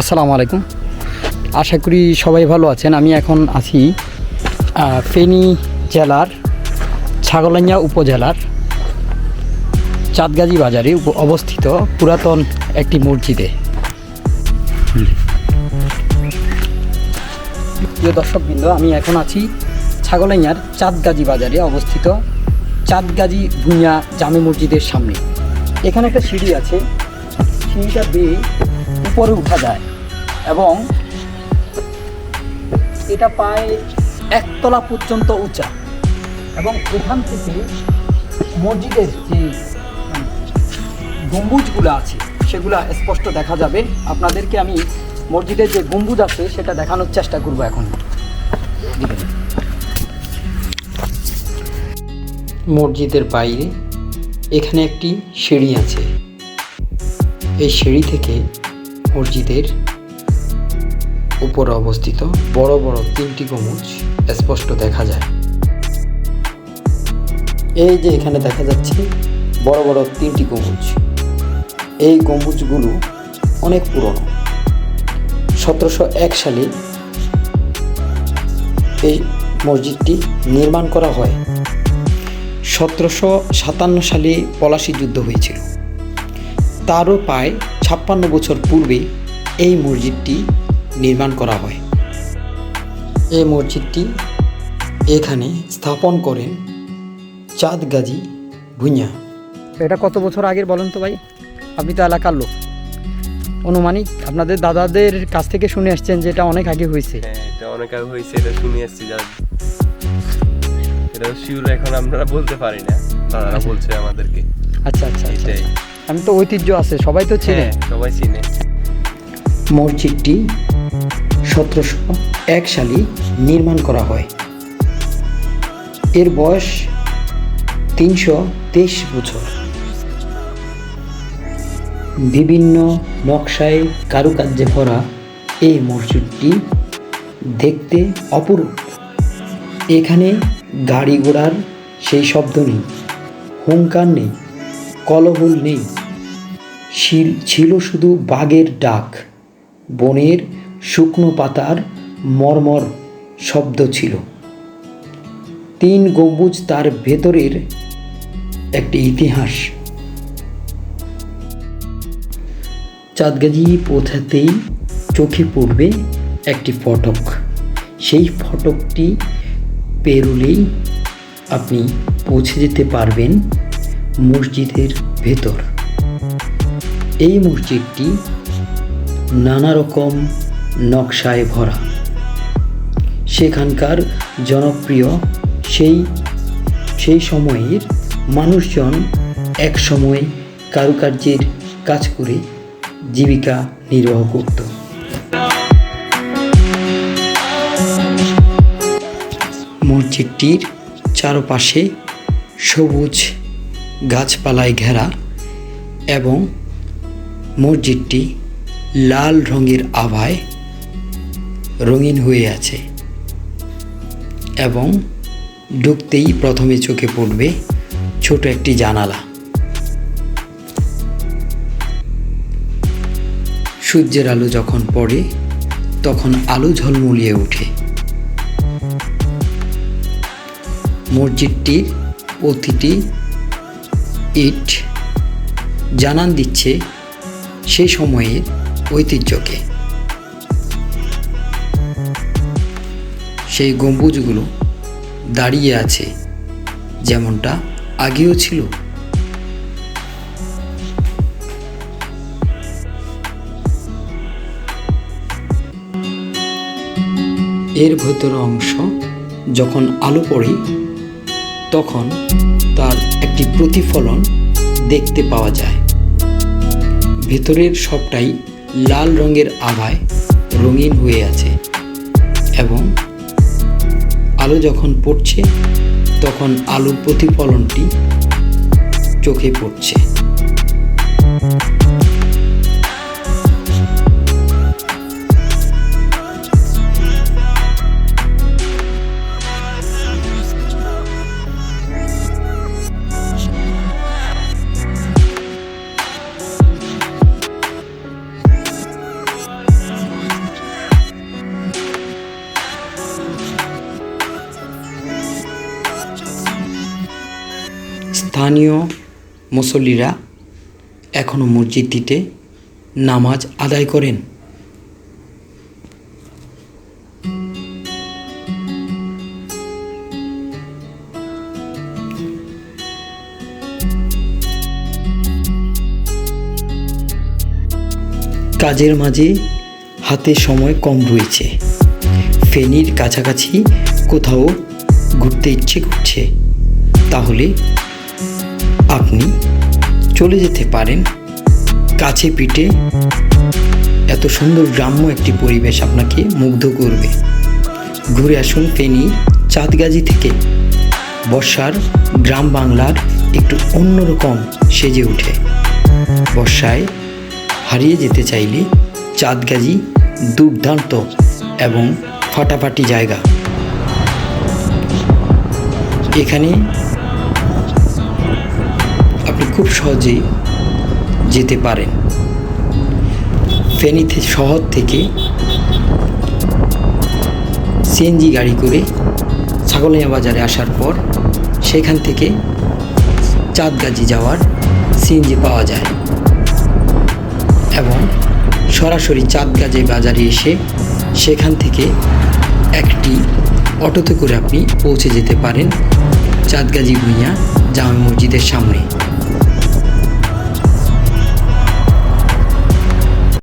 আসসালামু আলাইকুম। আশা করি সবাই ভালো আছেন। আমি এখন আছি ফেনী জেলার ছাগলনাইয়া উপজেলার চাঁদগাজী বাজারে অবস্থিত পুরাতন একটি মসজিদে। প্রিয় দর্শকবৃন্দ, আমি এখন আছি ছাগলনাইয়ার চাঁদগাজী বাজারে অবস্থিত চাঁদগাজী ভুঁইয়া জামে মসজিদের সামনে। এখানে একটা সিঁড়ি আছে, সিঁড়িটা বেয়ে উপরে উঠা যায় এবং এটা প্রায় একতলা পর্যন্ত উঁচা এবং এখান থেকে মসজিদের যে গম্বুজগুলো আছে সেগুলো স্পষ্ট দেখা যাবে। আপনাদেরকে আমি মসজিদের যে গম্বুজ আছে সেটা দেখানোর চেষ্টা করব। এখন মসজিদের বাইরে এখানে একটি সিঁড়ি আছে। এই সিঁড়ি থেকে মসজিদের উপরে অবস্থিত বড় বড় তিনটি গম্বুজ স্পষ্ট দেখা যায়। এই যে এখানে দেখা যাচ্ছে বড় বড় তিনটি গম্বুজ। এই গম্বুজগুলো অনেক পুরনো। 1701 সালে এই মসজিদটি নির্মাণ করা হয়। 1757 সালে পলাশী যুদ্ধ হয়েছিল। তারও প্রায় 56 বছর পূর্বে এই মসজিদটি নির্মাণ করা হয়। এই মসজিদটি এখানে স্থাপন করেন চাঁদগাজী ভুঁইয়া। এটা কত বছর আগের বলেন তো ভাই? আপনি তো এলাকার লোক, অনুমানিক আপনাদের দাদাদের কাছ থেকে শুনে আসছেন যে এটা অনেক আগে হয়েছে। হ্যাঁ, এটা অনেক আগে হয়েছে, এটা শুনে আসছি। এটা শিওর এখন আমরা বলতে পারি না, দাদারা বলছে আমাদেরকে। আচ্ছা আচ্ছা, এটাই। আমি তো ঐতিহ্য আছে, সবাই তো চিনে। সবাই চিনে। মসজিদটি 1701 সালে নির্মাণ করা হয়। এর বয়স 323 বছর। বিভিন্ন নকশায় কারুকার্যে ভরা এই মসজিদটি দেখতে অপরূপ। এখানে গাড়ি ঘোড়ার সেই শব্দ নেই, হুঙ্কার নেই, কলহুল নেই। ছিল শুধু বাঘের ডাক, বনের শুকনো পাতার মর্মর শব্দ ছিল। 3 গম্বুজ তার ভেতরের একটি ইতিহাস। চাঁদগাজী পৌঁছাতেই চোখে পড়বে একটি ফটক। সেই ফটকটি পেরোলেই আপনি পৌঁছে যেতে পারবেন মসজিদের ভেতর। এই মসজিদটি নানা রকম নকশায় ভরা। সেখানকার জনপ্রিয় সেই সময়ের মানুষজন এক সময় কারুকার্যের কাজ করে জীবিকা নির্বাহ করত। মসজিদটির চারপাশে সবুজ গাছপালায় ঘেরা এবং মসজিদটি লাল রঙের আভায় রঙিন হয়ে আছে এবং ঢুকতেই প্রথমে চোখে পড়বে ছোট একটি জানালা। সূর্যের আলো যখন পড়ে তখন আলো ঝলমলিয়ে ওঠে। মসজিদটির প্রতিটি ইট জানান দিচ্ছে সেই সময়ের ঐতিহ্যকে। সেই গম্বুজগুলো দাঁড়িয়ে আছে যেমনটা আগেও ছিল। এর ভেতর অংশ যখন আলো পড়ে তখন তার একটি প্রতিফলন দেখতে পাওয়া যায়। ভেতরের সবটাই লাল রঙের আভায় রঙিন হয়ে আছে এবং আলো যখন পড়ছে তখন আলোর প্রতিফলনটি চোখে পড়ছে। স্থানীয় মুসল্লিরা এখনও মসজিদটিতে নামাজ আদায় করেন। কাজের মাঝে হাতে সময় কম রয়েছে, ফেনীর কাছাকাছি কোথাও ঘুরতে ইচ্ছে করছে, তাহলে আপনি চলে যেতে পারেন। কাছে পিঠে এত সুন্দর গ্রাম্য একটি পরিবেশ আপনাকে মুগ্ধ করবে। ঘুরে আসুন ফেনী চাঁদগাজী থেকে। বর্ষার গ্রাম বাংলার একটু অন্যরকম সেজে ওঠে। বর্ষায় হারিয়ে যেতে চাইলে চাঁদগাজী দুর্দান্ত এবং ফাটাফাটি জায়গা। এখানে আপনি খুব সহজেই যেতে পারেন। ফেনী শহর থেকে সিএনজি গাড়ি করে ছাগলিয়া বাজারে আসার পর সেখান থেকে চাঁদগাজী যাওয়ার সিএনজি পাওয়া যায় এবং সরাসরি চাঁদগাজী বাজারে এসে সেখান থেকে একটি অটোতে করে আপনি পৌঁছে যেতে পারেন চাঁদগাজী ভূঁইয়া জামে মসজিদের সামনে।